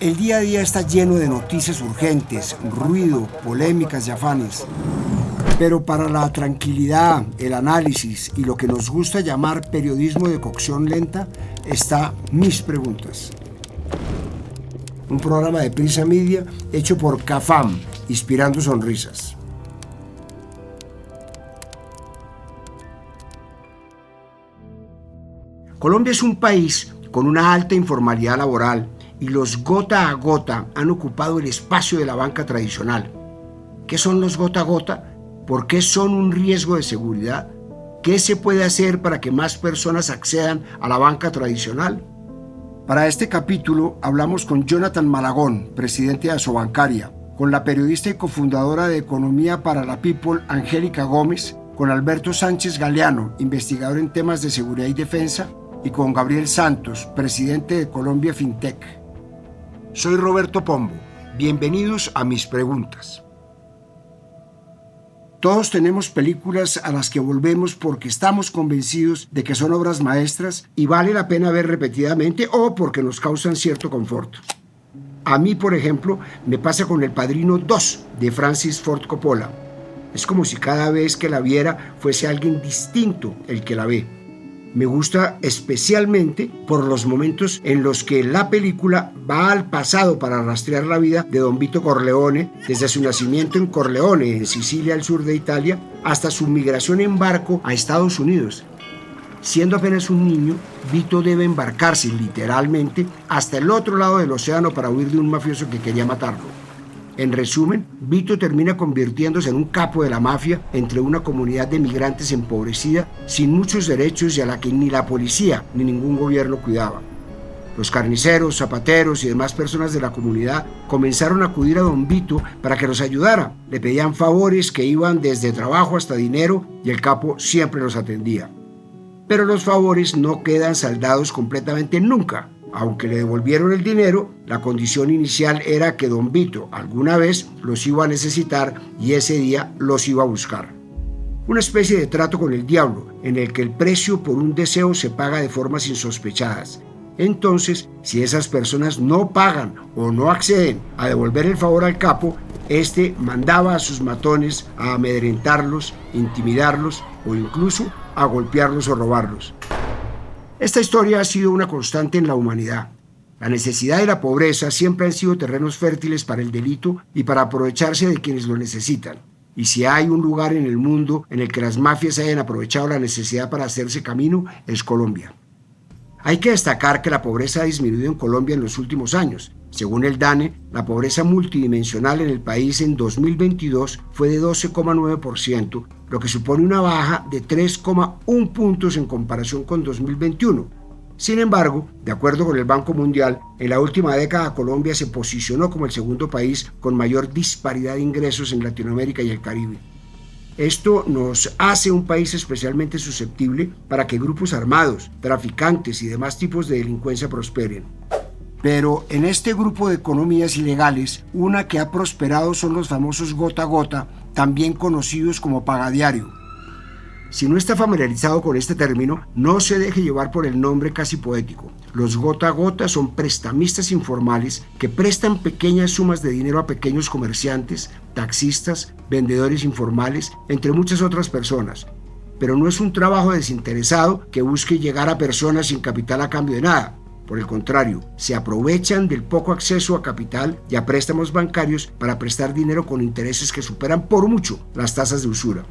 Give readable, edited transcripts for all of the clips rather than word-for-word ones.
El día a día está lleno de noticias urgentes, ruido, polémicas y afanes. Pero para la tranquilidad, el análisis y lo que nos gusta llamar periodismo de cocción lenta, está Mis Preguntas. Un programa de Prisa Media hecho por CAFAM, inspirando sonrisas. Colombia es un país con una alta informalidad laboral y los gota a gota han ocupado el espacio de la banca tradicional. ¿Qué son los gota a gota? ¿Por qué son un riesgo de seguridad? ¿Qué se puede hacer para que más personas accedan a la banca tradicional? Para este capítulo hablamos con Jonathan Malagón, presidente de Asobancaria, con la periodista y cofundadora de Economía para la People, Angélica Gómez, con Alberto Sánchez Galeano, investigador en temas de seguridad y defensa, y con Gabriel Santos, presidente de Colombia FinTech. Soy Roberto Pombo. Bienvenidos a Mis Preguntas. Todos tenemos películas a las que volvemos porque estamos convencidos de que son obras maestras y vale la pena ver repetidamente o porque nos causan cierto confort. A mí, por ejemplo, me pasa con El Padrino 2 de Francis Ford Coppola. Es como si cada vez que la viera fuese alguien distinto el que la ve. Me gusta especialmente por los momentos en los que la película va al pasado para rastrear la vida de Don Vito Corleone, desde su nacimiento en Corleone, en Sicilia, al sur de Italia, hasta su migración en barco a Estados Unidos. Siendo apenas un niño, Vito debe embarcarse literalmente hasta el otro lado del océano para huir de un mafioso que quería matarlo. En resumen, Vito termina convirtiéndose en un capo de la mafia entre una comunidad de migrantes empobrecida, sin muchos derechos y a la que ni la policía ni ningún gobierno cuidaba. Los carniceros, zapateros y demás personas de la comunidad comenzaron a acudir a Don Vito para que los ayudara. Le pedían favores que iban desde trabajo hasta dinero y el capo siempre los atendía. Pero los favores no quedan saldados completamente nunca. Aunque le devolvieron el dinero, la condición inicial era que Don Vito alguna vez los iba a necesitar y ese día los iba a buscar. Una especie de trato con el diablo, en el que el precio por un deseo se paga de formas insospechadas. Entonces, si esas personas no pagan o no acceden a devolver el favor al capo, este mandaba a sus matones a amedrentarlos, intimidarlos o incluso a golpearlos o robarlos. Esta historia ha sido una constante en la humanidad. La necesidad y la pobreza siempre han sido terrenos fértiles para el delito y para aprovecharse de quienes lo necesitan. Y si hay un lugar en el mundo en el que las mafias hayan aprovechado la necesidad para hacerse camino, es Colombia. Hay que destacar que la pobreza ha disminuido en Colombia en los últimos años. Según el DANE, la pobreza multidimensional en el país en 2022 fue de 12,9%, lo que supone una baja de 3,1 puntos en comparación con 2021. Sin embargo, de acuerdo con el Banco Mundial, en la última década Colombia se posicionó como el segundo país con mayor disparidad de ingresos en Latinoamérica y el Caribe. Esto nos hace un país especialmente susceptible para que grupos armados, traficantes y demás tipos de delincuencia prosperen. Pero en este grupo de economías ilegales, una que ha prosperado son los famosos gota a gota, también conocidos como pagadiario. Si no está familiarizado con este término, no se deje llevar por el nombre casi poético. Los gota a gota son prestamistas informales que prestan pequeñas sumas de dinero a pequeños comerciantes, taxistas, vendedores informales, entre muchas otras personas. Pero no es un trabajo desinteresado que busque llegar a personas sin capital a cambio de nada. Por el contrario, se aprovechan del poco acceso a capital y a préstamos bancarios para prestar dinero con intereses que superan por mucho las tasas de usura.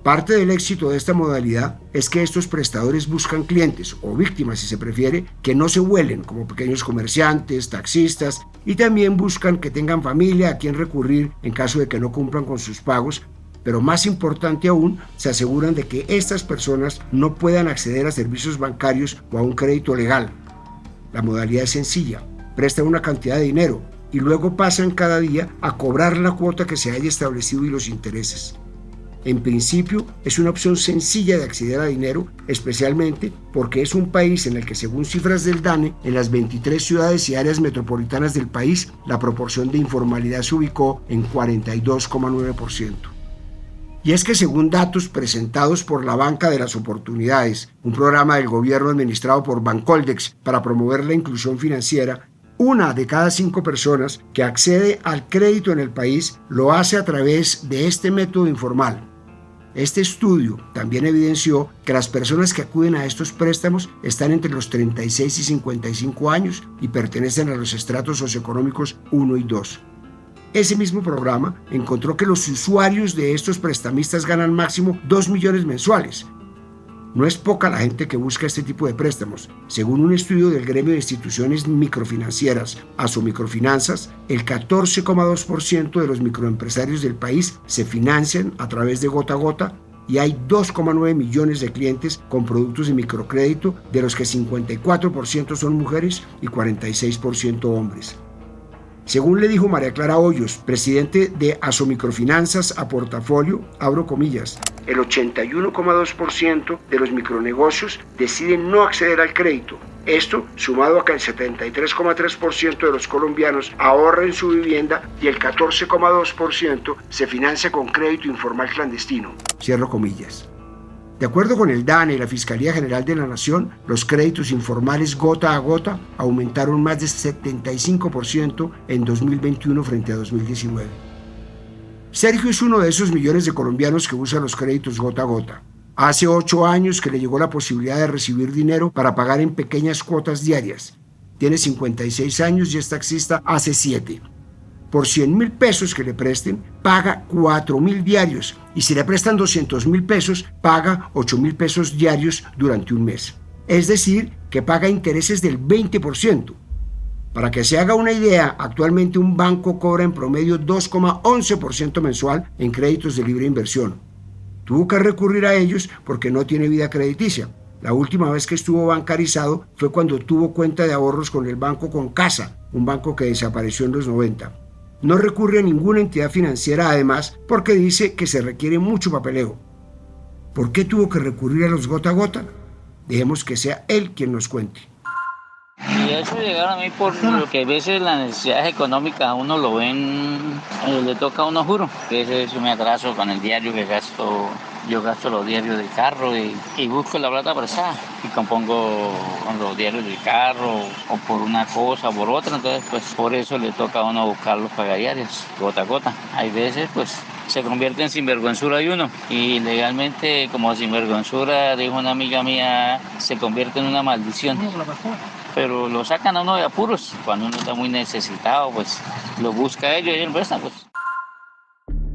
Parte del éxito de esta modalidad es que estos prestadores buscan clientes, o víctimas si se prefiere, que no se huelen, como pequeños comerciantes, taxistas, y también buscan que tengan familia a quien recurrir en caso de que no cumplan con sus pagos, pero más importante aún, se aseguran de que estas personas no puedan acceder a servicios bancarios o a un crédito legal. La modalidad es sencilla, prestan una cantidad de dinero y luego pasan cada día a cobrar la cuota que se haya establecido y los intereses. En principio, es una opción sencilla de acceder a dinero, especialmente porque es un país en el que, según cifras del DANE, en las 23 ciudades y áreas metropolitanas del país, la proporción de informalidad se ubicó en 42,9%. Y es que según datos presentados por la Banca de las Oportunidades, un programa del gobierno administrado por Bancoldex para promover la inclusión financiera, 1 de cada 5 personas que accede al crédito en el país lo hace a través de este método informal. Este estudio también evidenció que las personas que acuden a estos préstamos están entre los 36 y 55 años y pertenecen a los estratos socioeconómicos 1 y 2. Ese mismo programa encontró que los usuarios de estos prestamistas ganan máximo 2 millones mensuales. No es poca la gente que busca este tipo de préstamos. Según un estudio del gremio de instituciones microfinancieras, Asomicrofinanzas, el 14,2% de los microempresarios del país se financian a través de gota a gota y hay 2,9 millones de clientes con productos de microcrédito, de los que 54% son mujeres y 46% hombres. Según le dijo María Clara Hoyos, presidente de Asomicrofinanzas a portafolio, abro comillas, el 81,2% de los micronegocios deciden no acceder al crédito. Esto sumado a que el 73,3% de los colombianos ahorra en su vivienda y el 14,2% se financia con crédito informal clandestino. Cierro comillas. De acuerdo con el DANE y la Fiscalía General de la Nación, los créditos informales gota a gota aumentaron más de 75% en 2021 frente a 2019. Sergio es uno de esos millones de colombianos que usan los créditos gota a gota. Hace 8 años que le llegó la posibilidad de recibir dinero para pagar en pequeñas cuotas diarias. Tiene 56 años y es taxista hace 7. Por 100.000 pesos que le presten, paga 4.000 diarios. Y si le prestan 200.000 pesos, paga 8.000 pesos diarios durante un mes. Es decir, que paga intereses del 20%. Para que se haga una idea, actualmente un banco cobra en promedio 2,11% mensual en créditos de libre inversión. Tuvo que recurrir a ellos porque no tiene vida crediticia. La última vez que estuvo bancarizado fue cuando tuvo cuenta de ahorros con el banco Concasa, un banco que desapareció en los 90. No recurre a ninguna entidad financiera además porque dice que se requiere mucho papeleo. ¿Por qué tuvo que recurrir a los gota a gota? Dejemos que sea él quien nos cuente. Y eso llegaron a mí por lo que a veces las necesidades económicas a uno lo ven, le toca a uno juro. A veces yo me atraso con el diario que gasto, yo gasto los diarios del carro y busco la plata prestada y compongo con los diarios del carro o por una cosa o por otra, entonces pues por eso le toca a uno buscar los pagadiarios, gota a gota. Hay veces pues se convierte en sinvergüenzura de uno y legalmente como sinvergüenzura, dijo una amiga mía, se convierte en una maldición. Pero lo sacan a uno de apuros. Cuando uno está muy necesitado, pues lo busca a ellos y ellos prestan, pues.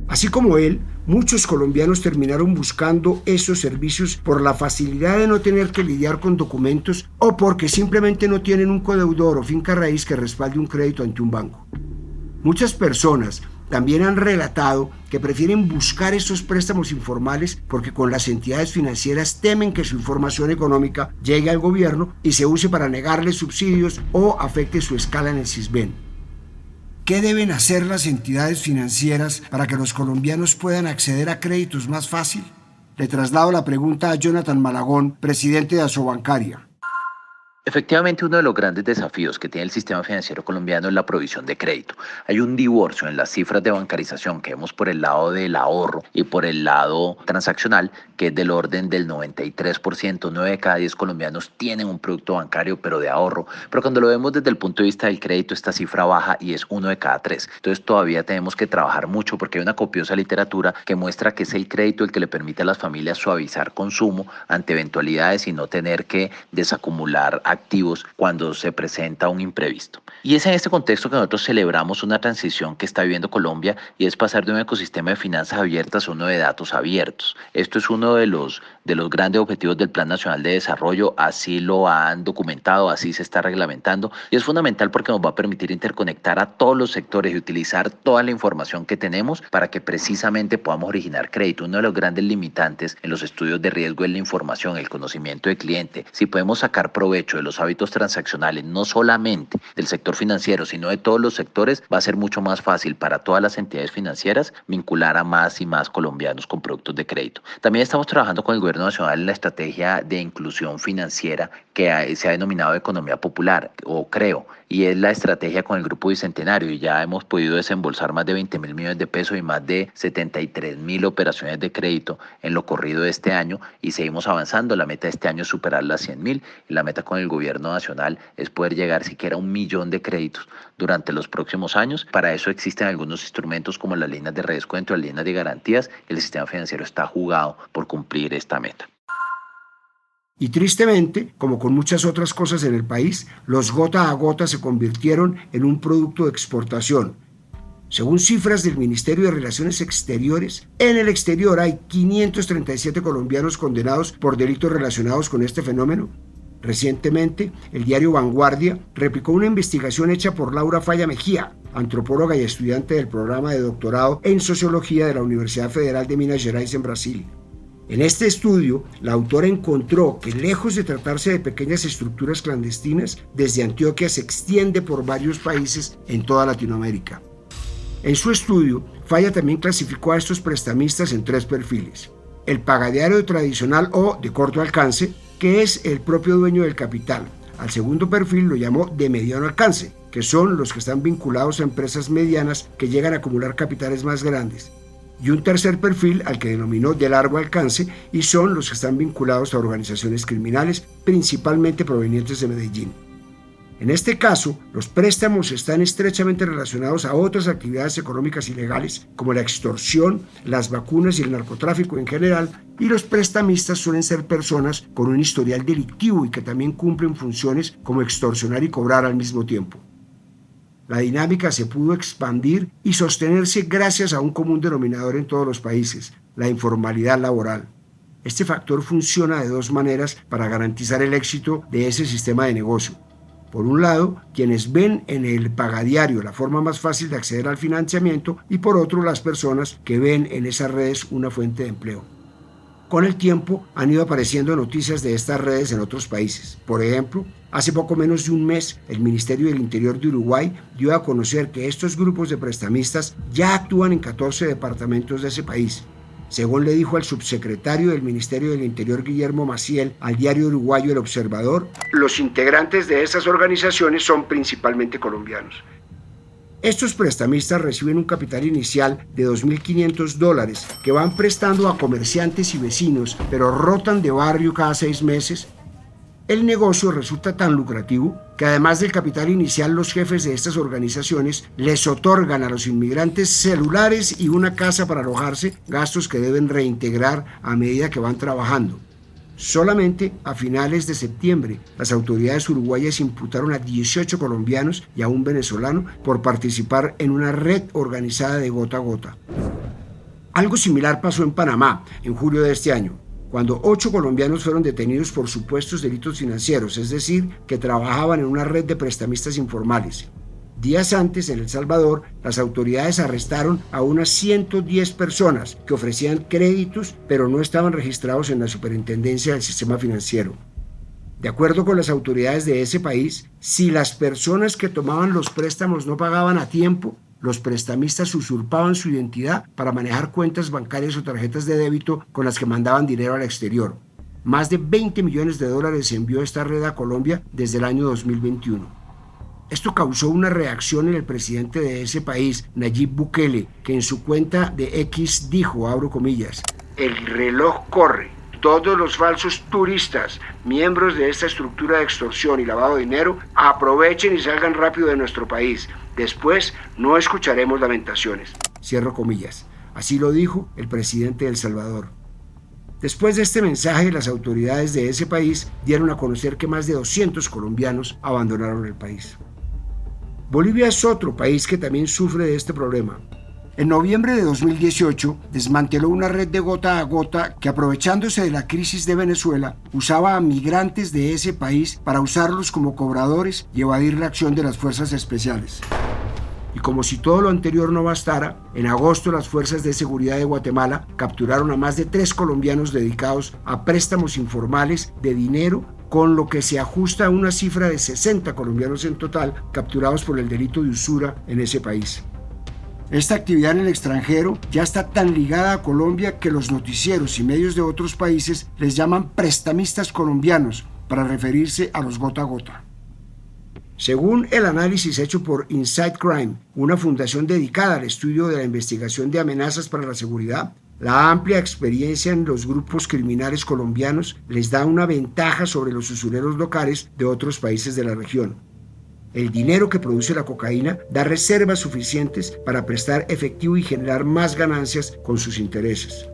Así como él, muchos colombianos terminaron buscando esos servicios por la facilidad de no tener que lidiar con documentos o porque simplemente no tienen un codeudor o finca raíz que respalde un crédito ante un banco. Muchas personas también han relatado que prefieren buscar estos préstamos informales porque con las entidades financieras temen que su información económica llegue al gobierno y se use para negarles subsidios o afecte su escala en el Sisbén. ¿Qué deben hacer las entidades financieras para que los colombianos puedan acceder a créditos más fácil? Le traslado la pregunta a Jonathan Malagón, presidente de Asobancaria. Efectivamente, uno de los grandes desafíos que tiene el sistema financiero colombiano es la provisión de crédito. Hay un divorcio en las cifras de bancarización que vemos por el lado del ahorro y por el lado transaccional, que es del orden del 93%. 9 de cada 10 colombianos tienen un producto bancario, pero de ahorro. Pero cuando lo vemos desde el punto de vista del crédito, esta cifra baja y es 1 de cada 3. Entonces todavía tenemos que trabajar mucho porque hay una copiosa literatura que muestra que es el crédito el que le permite a las familias suavizar consumo ante eventualidades y no tener que desacumular activos cuando se presenta un imprevisto. Y es en este contexto que nosotros celebramos una transición que está viviendo Colombia y es pasar de un ecosistema de finanzas abiertas a uno de datos abiertos. Esto es uno de los grandes objetivos del Plan Nacional de Desarrollo, así lo han documentado, así se está reglamentando y es fundamental porque nos va a permitir interconectar a todos los sectores y utilizar toda la información que tenemos para que precisamente podamos originar crédito. Uno de los grandes limitantes en los estudios de riesgo es la información, el conocimiento del cliente. Si podemos sacar provecho de los hábitos transaccionales, no solamente del sector financiero, sino de todos los sectores, va a ser mucho más fácil para todas las entidades financieras vincular a más y más colombianos con productos de crédito. También estamos trabajando con el Gobierno Nacional en la estrategia de inclusión financiera que se ha denominado Economía Popular, o CREO, y es la estrategia con el Grupo Bicentenario, y ya hemos podido desembolsar más de 20.000 millones de pesos y más de 73.000 operaciones de crédito en lo corrido de este año, y seguimos avanzando. La meta de este año es superar las 100.000, y la meta con el gobierno nacional es poder llegar siquiera a 1 millón de créditos durante los próximos años. Para eso existen algunos instrumentos como las líneas de redescuento, las líneas de garantías. El sistema financiero está jugado por cumplir esta meta. Y tristemente, como con muchas otras cosas en el país, los gota a gota se convirtieron en un producto de exportación. Según cifras del Ministerio de Relaciones Exteriores, en el exterior hay 537 colombianos condenados por delitos relacionados con este fenómeno. Recientemente, el diario Vanguardia replicó una investigación hecha por Laura Falla Mejía, antropóloga y estudiante del programa de doctorado en Sociología de la Universidad Federal de Minas Gerais en Brasil. En este estudio, la autora encontró que lejos de tratarse de pequeñas estructuras clandestinas, desde Antioquia se extiende por varios países en toda Latinoamérica. En su estudio, Falla también clasificó a estos prestamistas en 3 perfiles. El pagadiario tradicional o de corto alcance, que es el propio dueño del capital. Al segundo perfil lo llamó de mediano alcance, que son los que están vinculados a empresas medianas que llegan a acumular capitales más grandes. Y un tercer perfil al que denominó de largo alcance y son los que están vinculados a organizaciones criminales, principalmente provenientes de Medellín. En este caso, los préstamos están estrechamente relacionados a otras actividades económicas ilegales como la extorsión, las vacunas y el narcotráfico en general, y los prestamistas suelen ser personas con un historial delictivo y que también cumplen funciones como extorsionar y cobrar al mismo tiempo. La dinámica se pudo expandir y sostenerse gracias a un común denominador en todos los países, la informalidad laboral. Este factor funciona de 2 maneras para garantizar el éxito de ese sistema de negocio. Por un lado, quienes ven en el pagadiario la forma más fácil de acceder al financiamiento y por otro, las personas que ven en esas redes una fuente de empleo. Con el tiempo han ido apareciendo noticias de estas redes en otros países. Por ejemplo, hace poco menos de un mes, el Ministerio del Interior de Uruguay dio a conocer que estos grupos de prestamistas ya actúan en 14 departamentos de ese país. Según le dijo el subsecretario del Ministerio del Interior, Guillermo Maciel, al diario uruguayo El Observador, los integrantes de esas organizaciones son principalmente colombianos. Estos prestamistas reciben un capital inicial de $2.500 que van prestando a comerciantes y vecinos, pero rotan de barrio cada 6 meses. El negocio resulta tan lucrativo que además del capital inicial, los jefes de estas organizaciones les otorgan a los inmigrantes celulares y una casa para alojarse, gastos que deben reintegrar a medida que van trabajando. Solamente a finales de septiembre, las autoridades uruguayas imputaron a 18 colombianos y a un venezolano por participar en una red organizada de gota a gota. Algo similar pasó en Panamá en julio de este año, cuando 8 colombianos fueron detenidos por supuestos delitos financieros, es decir, que trabajaban en una red de prestamistas informales. Días antes, en El Salvador, las autoridades arrestaron a unas 110 personas que ofrecían créditos, pero no estaban registrados en la Superintendencia del Sistema Financiero. De acuerdo con las autoridades de ese país, si las personas que tomaban los préstamos no pagaban a tiempo, los prestamistas usurpaban su identidad para manejar cuentas bancarias o tarjetas de débito con las que mandaban dinero al exterior. Más de $20 millones envió esta red a Colombia desde el año 2021. Esto causó una reacción en el presidente de ese país, Nayib Bukele, que en su cuenta de X dijo, abro comillas, el reloj corre. Todos los falsos turistas, miembros de esta estructura de extorsión y lavado de dinero, aprovechen y salgan rápido de nuestro país. Después no escucharemos lamentaciones. Cierro comillas. Así lo dijo el presidente de El Salvador. Después de este mensaje, las autoridades de ese país dieron a conocer que más de 200 colombianos abandonaron el país. Bolivia es otro país que también sufre de este problema. En noviembre de 2018 desmanteló una red de gota a gota que, aprovechándose de la crisis de Venezuela, usaba a migrantes de ese país para usarlos como cobradores y evadir la acción de las fuerzas especiales. Y como si todo lo anterior no bastara, en agosto las fuerzas de seguridad de Guatemala capturaron a más de 3 colombianos dedicados a préstamos informales de dinero, con lo que se ajusta a una cifra de 60 colombianos en total capturados por el delito de usura en ese país. Esta actividad en el extranjero ya está tan ligada a Colombia que los noticieros y medios de otros países les llaman prestamistas colombianos para referirse a los gota a gota. Según el análisis hecho por Inside Crime, una fundación dedicada al estudio de la investigación de amenazas para la seguridad, La amplia experiencia en los grupos criminales colombianos les da una ventaja sobre los usureros locales de otros países de la región. El dinero que produce la cocaína da reservas suficientes para prestar efectivo y generar más ganancias con sus intereses.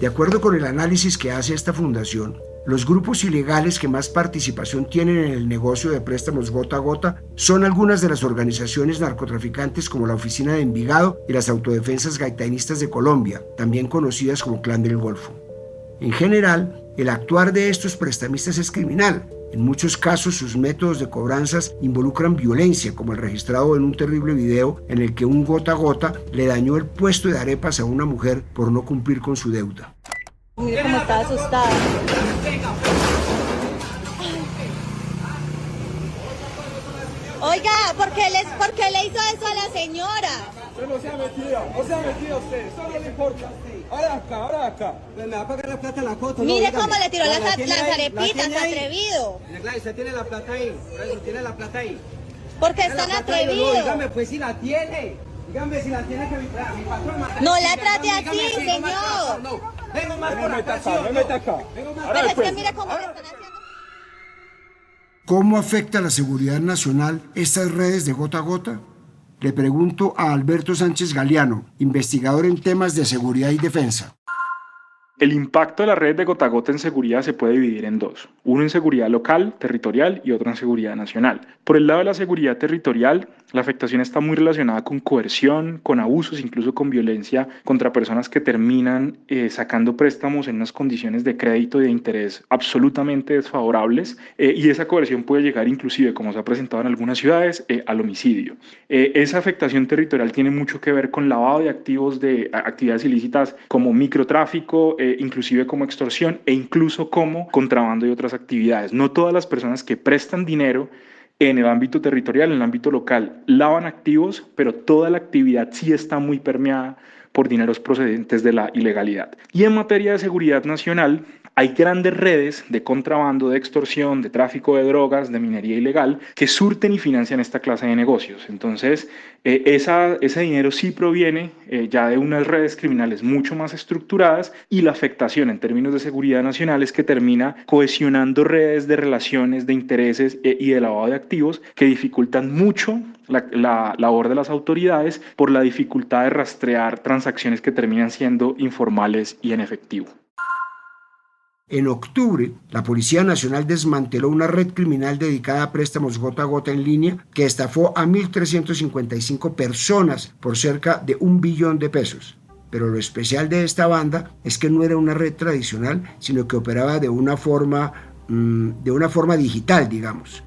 De acuerdo con el análisis que hace esta fundación, los grupos ilegales que más participación tienen en el negocio de préstamos gota a gota son algunas de las organizaciones narcotraficantes como la Oficina de Envigado y las Autodefensas Gaitanistas de Colombia, también conocidas como Clan del Golfo. En general, el actuar de estos prestamistas es criminal. En muchos casos, sus métodos de cobranzas involucran violencia, como el registrado en un terrible video en el que un gota a gota le dañó el puesto de arepas a una mujer por no cumplir con su deuda. Mire cómo está asustada. Oiga, ¿por qué le hizo eso a la señora? Usted no se ha metido usted, eso no le importa. Ahora acá. Me va a pagar la plata en la foto. Mire no, cómo le tiró las arepitas, ahí. atrevido. Claro, usted tiene la plata ahí, por eso tiene la plata ahí. Porque es tan atrevido. No, dígame pues si la tiene. Dígame si la tiene que mi patrón. No la trate así, señor. No, vengo más por la ocasión. No me meta acá. Pero es que mire cómo le están haciendo. ¿Cómo afecta a la seguridad nacional estas redes de gota a gota? Le pregunto a Alberto Sánchez Galeano, investigador en temas de seguridad y defensa. El impacto de la red de gota a gota en seguridad se puede dividir en dos. Uno en seguridad local, territorial y otro en seguridad nacional. Por el lado de la seguridad territorial, la afectación está muy relacionada con coerción, con abusos, incluso con violencia contra personas que terminan sacando préstamos en unas condiciones de crédito y de interés absolutamente desfavorables y esa coerción puede llegar inclusive, como se ha presentado en algunas ciudades, al homicidio. Esa afectación territorial tiene mucho que ver con lavado de activos de actividades ilícitas como microtráfico, inclusive como extorsión e incluso como contrabando y otras actividades. No todas las personas que prestan dinero en el ámbito territorial, en el ámbito local, lavan activos, pero toda la actividad sí está muy permeada por dineros procedentes de la ilegalidad. Y en materia de seguridad nacional, hay grandes redes de contrabando, de extorsión, de tráfico de drogas, de minería ilegal, que surten y financian esta clase de negocios. Entonces, ese dinero sí proviene ya de unas redes criminales mucho más estructuradas y la afectación en términos de seguridad nacional es que termina cohesionando redes de relaciones, de intereses y de lavado de activos que dificultan mucho la labor de las autoridades por la dificultad de rastrear transacciones que terminan siendo informales y en efectivo. En octubre, la Policía Nacional desmanteló una red criminal dedicada a préstamos gota a gota en línea que estafó a 1.355 personas por cerca de $1 billón. Pero lo especial de esta banda es que no era una red tradicional, sino que operaba de una forma digital, digamos.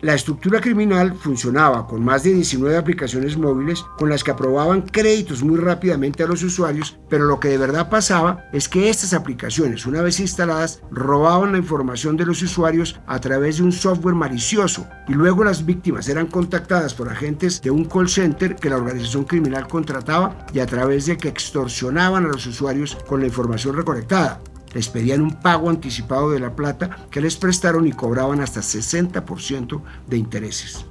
La estructura criminal funcionaba con más de 19 aplicaciones móviles con las que aprobaban créditos muy rápidamente a los usuarios, pero lo que de verdad pasaba es que estas aplicaciones, una vez instaladas, robaban la información de los usuarios a través de un software malicioso y luego las víctimas eran contactadas por agentes de un call center que la organización criminal contrataba y a través de que extorsionaban a los usuarios con la información recolectada. Les pedían un pago anticipado de la plata que les prestaron y cobraban hasta 60% de intereses.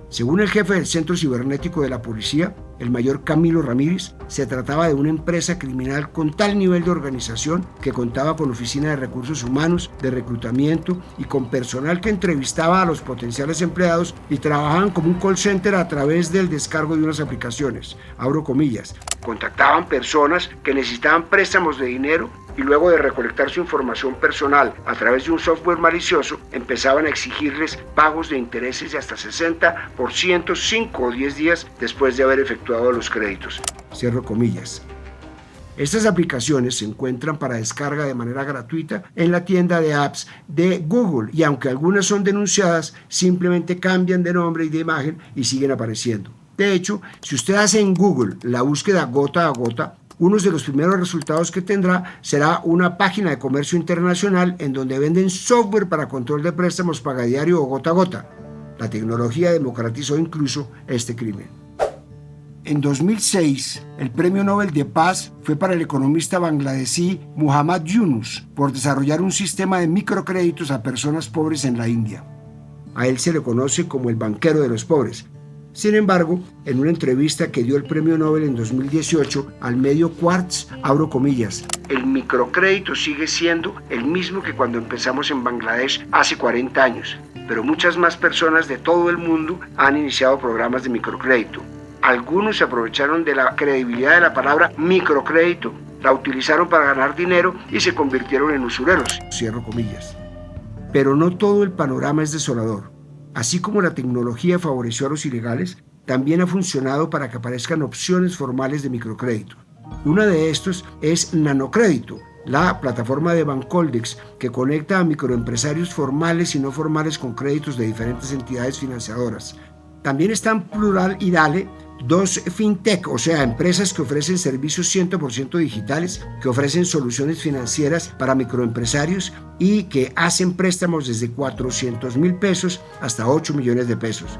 Según el jefe del Centro Cibernético de la Policía, el mayor Camilo Ramírez, se trataba de una empresa criminal con tal nivel de organización que contaba con oficina de recursos humanos, de reclutamiento y con personal que entrevistaba a los potenciales empleados y trabajaban como un call center a través del descargo de unas aplicaciones. Abro comillas. Contactaban personas que necesitaban préstamos de dinero y luego de recolectar su información personal a través de un software malicioso, empezaban a exigirles pagos de intereses de hasta 60% 5 o 10 días después de haber efectuado los créditos. Cierro comillas. Estas aplicaciones se encuentran para descarga de manera gratuita en la tienda de apps de Google y aunque algunas son denunciadas, simplemente cambian de nombre y de imagen y siguen apareciendo. De hecho, si usted hace en Google la búsqueda gota a gota, uno de los primeros resultados que tendrá será una página de comercio internacional en donde venden software para control de préstamos pagadiario o gota a gota. La tecnología democratizó incluso este crimen. En 2006, el Premio Nobel de Paz fue para el economista bangladesí Muhammad Yunus por desarrollar un sistema de microcréditos a personas pobres en la India. A él se le conoce como el banquero de los pobres. Sin embargo, en una entrevista que dio el Premio Nobel en 2018 al medio Quartz, abro comillas, el microcrédito sigue siendo el mismo que cuando empezamos en Bangladesh hace 40 años, pero muchas más personas de todo el mundo han iniciado programas de microcrédito. Algunos se aprovecharon de la credibilidad de la palabra microcrédito, la utilizaron para ganar dinero y se convirtieron en usureros, cierro comillas. Pero no todo el panorama es desolador. Así como la tecnología favoreció a los ilegales, también ha funcionado para que aparezcan opciones formales de microcrédito. Una de estos es Nanocrédito, la plataforma de Bancoldex que conecta a microempresarios formales y no formales con créditos de diferentes entidades financiadoras. También están Plural y Dale, dos fintech, o sea, empresas que ofrecen servicios 100% digitales, que ofrecen soluciones financieras para microempresarios y que hacen préstamos desde 400,000 pesos hasta 8 millones de pesos.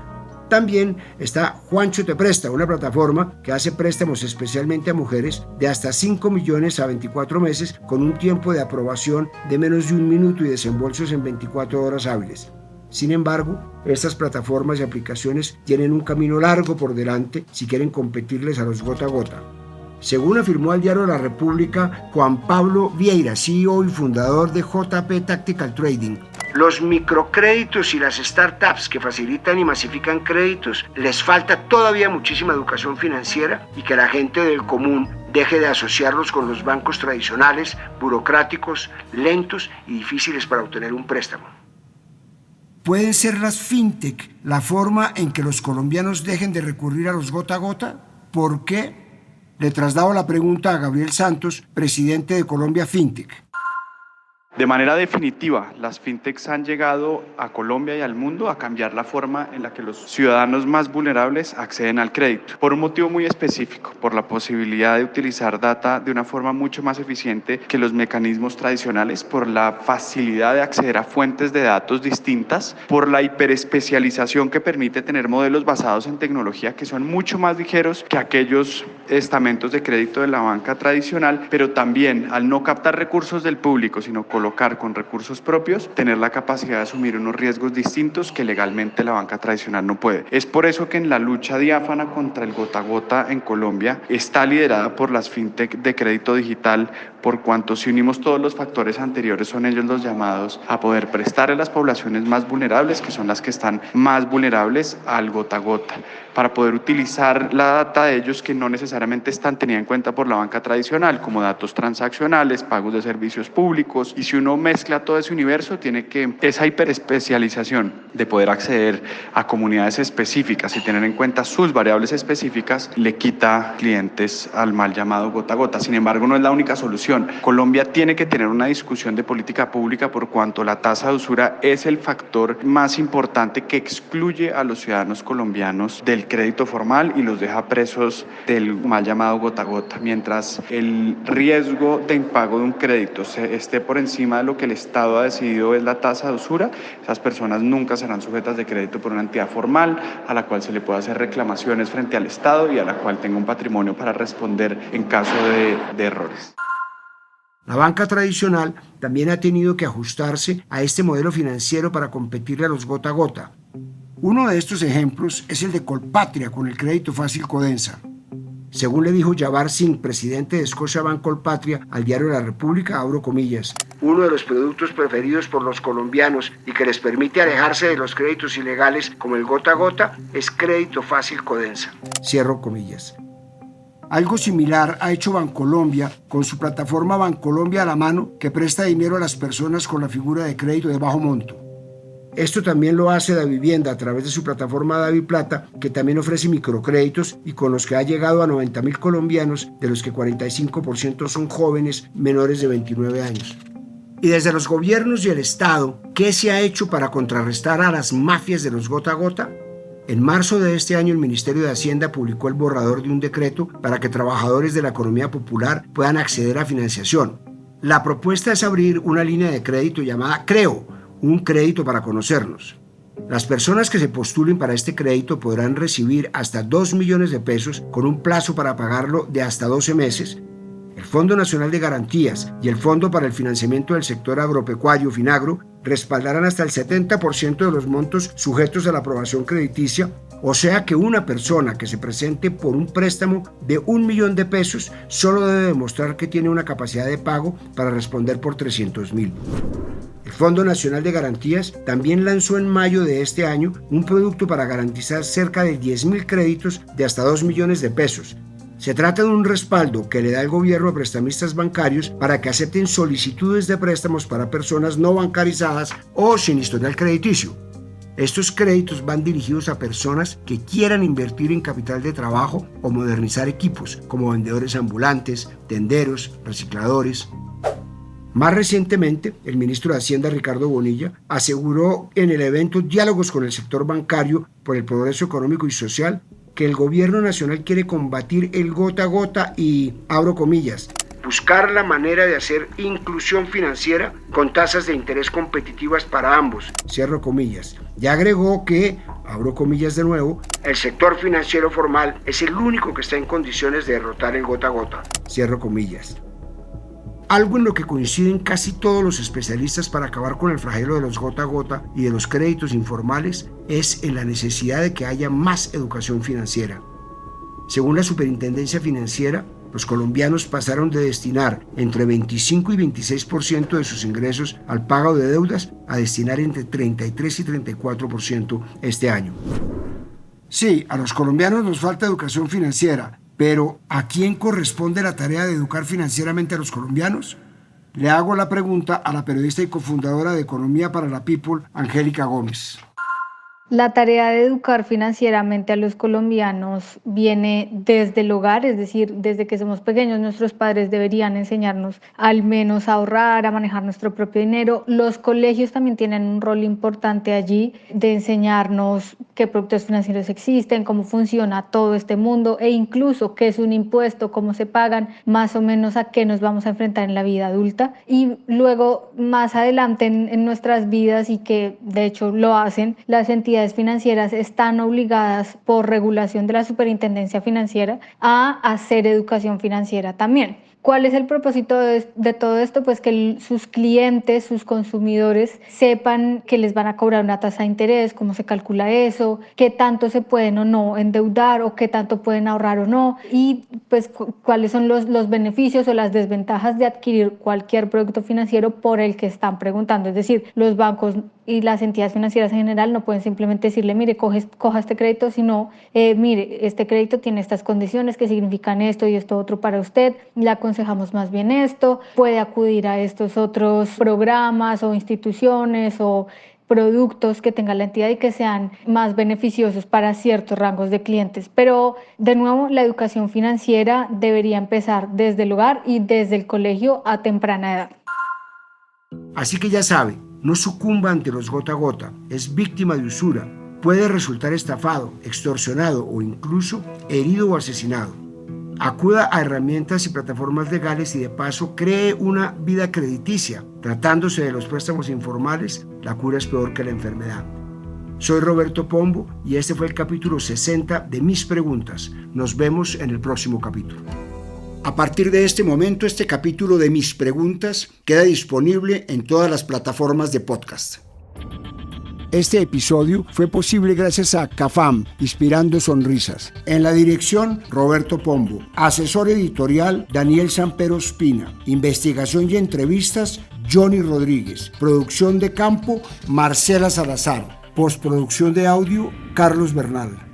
También está Juancho Te Presta, una plataforma que hace préstamos especialmente a mujeres de hasta 5 millones a 24 meses con un tiempo de aprobación de menos de 1 minuto y desembolsos en 24 horas hábiles. Sin embargo, estas plataformas y aplicaciones tienen un camino largo por delante si quieren competirles a los gota a gota. Según afirmó al diario La República Juan Pablo Vieira, CEO y fundador de JP Tactical Trading, los microcréditos y las startups que facilitan y masifican créditos les falta todavía muchísima educación financiera y que la gente del común deje de asociarlos con los bancos tradicionales, burocráticos, lentos y difíciles para obtener un préstamo. ¿Pueden ser las fintech la forma en que los colombianos dejen de recurrir a los gota a gota? ¿Por qué? Le traslado la pregunta a Gabriel Santos, presidente de Colombia Fintech. De manera definitiva, las fintechs han llegado a Colombia y al mundo a cambiar la forma en la que los ciudadanos más vulnerables acceden al crédito, por un motivo muy específico, por la posibilidad de utilizar data de una forma mucho más eficiente que los mecanismos tradicionales, por la facilidad de acceder a fuentes de datos distintas, por la hiperespecialización que permite tener modelos basados en tecnología que son mucho más ligeros que aquellos estamentos de crédito de la banca tradicional, pero también al no captar recursos del público, sino colocar con recursos propios, tener la capacidad de asumir unos riesgos distintos que legalmente la banca tradicional no puede. Es por eso que en la lucha diáfana contra el gota a gota en Colombia está liderada por las fintech de crédito digital, por cuanto si unimos todos los factores anteriores son ellos los llamados a poder prestar a las poblaciones más vulnerables, que son las que están más vulnerables al gota a gota, para poder utilizar la data de ellos que no necesariamente están tenida en cuenta por la banca tradicional, como datos transaccionales, pagos de servicios públicos, y si uno mezcla todo ese universo, tiene que esa hiperespecialización de poder acceder a comunidades específicas y tener en cuenta sus variables específicas, le quita clientes al mal llamado gota a gota. Sin embargo, no es la única solución. Colombia tiene que tener una discusión de política pública por cuanto la tasa de usura es el factor más importante que excluye a los ciudadanos colombianos del crédito formal y los deja presos del mal llamado gota a gota. Mientras el riesgo de impago de un crédito esté por encima de lo que el Estado ha decidido es la tasa de usura, esas personas nunca serán sujetas de crédito por una entidad formal a la cual se le puede hacer reclamaciones frente al Estado y a la cual tenga un patrimonio para responder en caso de errores. La banca tradicional también ha tenido que ajustarse a este modelo financiero para competirle a los gota a gota. Uno de estos ejemplos es el de Colpatria con el crédito fácil Codensa. Según le dijo Jabbar Singh, presidente de Scotiabank Colpatria, al diario La República, abro comillas, uno de los productos preferidos por los colombianos y que les permite alejarse de los créditos ilegales como el gota a gota es crédito fácil Codensa. Cierro comillas. Algo similar ha hecho Bancolombia con su plataforma Bancolombia a la mano, que presta dinero a las personas con la figura de crédito de bajo monto. Esto también lo hace Davivienda a través de su plataforma Daviplata, que también ofrece microcréditos y con los que ha llegado a 90,000 colombianos, de los que 45% son jóvenes menores de 29 años. Y desde los gobiernos y el Estado, ¿qué se ha hecho para contrarrestar a las mafias de los gota a gota? En marzo de este año, el Ministerio de Hacienda publicó el borrador de un decreto para que trabajadores de la economía popular puedan acceder a financiación. La propuesta es abrir una línea de crédito llamada CREO, un crédito para conocernos. Las personas que se postulen para este crédito podrán recibir hasta 2 millones de pesos con un plazo para pagarlo de hasta 12 meses. El Fondo Nacional de Garantías y el Fondo para el Financiamiento del Sector Agropecuario, FINAGRO, respaldarán hasta el 70% de los montos sujetos a la aprobación crediticia O sea que una persona que se presente por un préstamo de 1 millón de pesos solo debe demostrar que tiene una capacidad de pago para responder por 300.000. El Fondo Nacional de Garantías también lanzó en mayo de este año un producto para garantizar cerca de 10.000 créditos de hasta 2 millones de pesos. Se trata de un respaldo que le da el gobierno a prestamistas bancarios para que acepten solicitudes de préstamos para personas no bancarizadas o sin historial crediticio. Estos créditos van dirigidos a personas que quieran invertir en capital de trabajo o modernizar equipos, como vendedores ambulantes, tenderos, recicladores. Más recientemente, el ministro de Hacienda, Ricardo Bonilla, aseguró en el evento Diálogos con el sector bancario por el progreso económico y social que el gobierno nacional quiere combatir el gota a gota y, abro comillas, buscar la manera de hacer inclusión financiera con tasas de interés competitivas para ambos, cierro comillas. Ya agregó que, abro comillas de nuevo, el sector financiero formal es el único que está en condiciones de derrotar el gota a gota, cierro comillas. Algo en lo que coinciden casi todos los especialistas para acabar con el flagelo de los gota a gota y de los créditos informales es en la necesidad de que haya más educación financiera. Según la Superintendencia Financiera, los colombianos pasaron de destinar entre 25 y 26% de sus ingresos al pago de deudas a destinar entre 33 y 34% este año. Sí, a los colombianos nos falta educación financiera, pero ¿a quién corresponde la tarea de educar financieramente a los colombianos? Le hago la pregunta a la periodista y cofundadora de Economía para la People, Angélica Gómez. La tarea de educar financieramente a los colombianos viene desde el hogar, es decir, desde que somos pequeños nuestros padres deberían enseñarnos al menos a ahorrar, a manejar nuestro propio dinero. Los colegios también tienen un rol importante allí de enseñarnos qué productos financieros existen, cómo funciona todo este mundo e incluso qué es un impuesto, cómo se pagan, más o menos a qué nos vamos a enfrentar en la vida adulta. Y luego, más adelante en nuestras vidas, y que de hecho lo hacen, las entidades financieras están obligadas por regulación de la Superintendencia Financiera a hacer educación financiera también. ¿Cuál es el propósito de todo esto? Pues que sus clientes, sus consumidores sepan que les van a cobrar una tasa de interés, cómo se calcula eso, qué tanto se pueden o no endeudar o qué tanto pueden ahorrar o no y pues cuáles son los beneficios o las desventajas de adquirir cualquier producto financiero por el que están preguntando. Es decir, los bancos y las entidades financieras en general no pueden simplemente decirle, mire, coja este crédito, sino, mire, este crédito tiene estas condiciones que significan esto y esto otro para usted, le aconsejamos más bien esto, puede acudir a estos otros programas o instituciones o productos que tenga la entidad y que sean más beneficiosos para ciertos rangos de clientes. Pero, de nuevo, la educación financiera debería empezar desde el hogar y desde el colegio a temprana edad. Así que ya sabe, no sucumba ante los gota a gota, es víctima de usura, puede resultar estafado, extorsionado o incluso herido o asesinado. Acuda a herramientas y plataformas legales y de paso cree una vida crediticia. Tratándose de los préstamos informales, la cura es peor que la enfermedad. Soy Roberto Pombo y este fue el capítulo 60 de Mis Preguntas. Nos vemos en el próximo capítulo. A partir de este momento, este capítulo de Mis Preguntas queda disponible en todas las plataformas de podcast. Este episodio fue posible gracias a CAFAM, Inspirando Sonrisas. En la dirección, Roberto Pombo. Asesor editorial, Daniel Sampero Espina. Investigación y entrevistas, Johnny Rodríguez. Producción de campo, Marcela Salazar. Postproducción de audio, Carlos Bernal.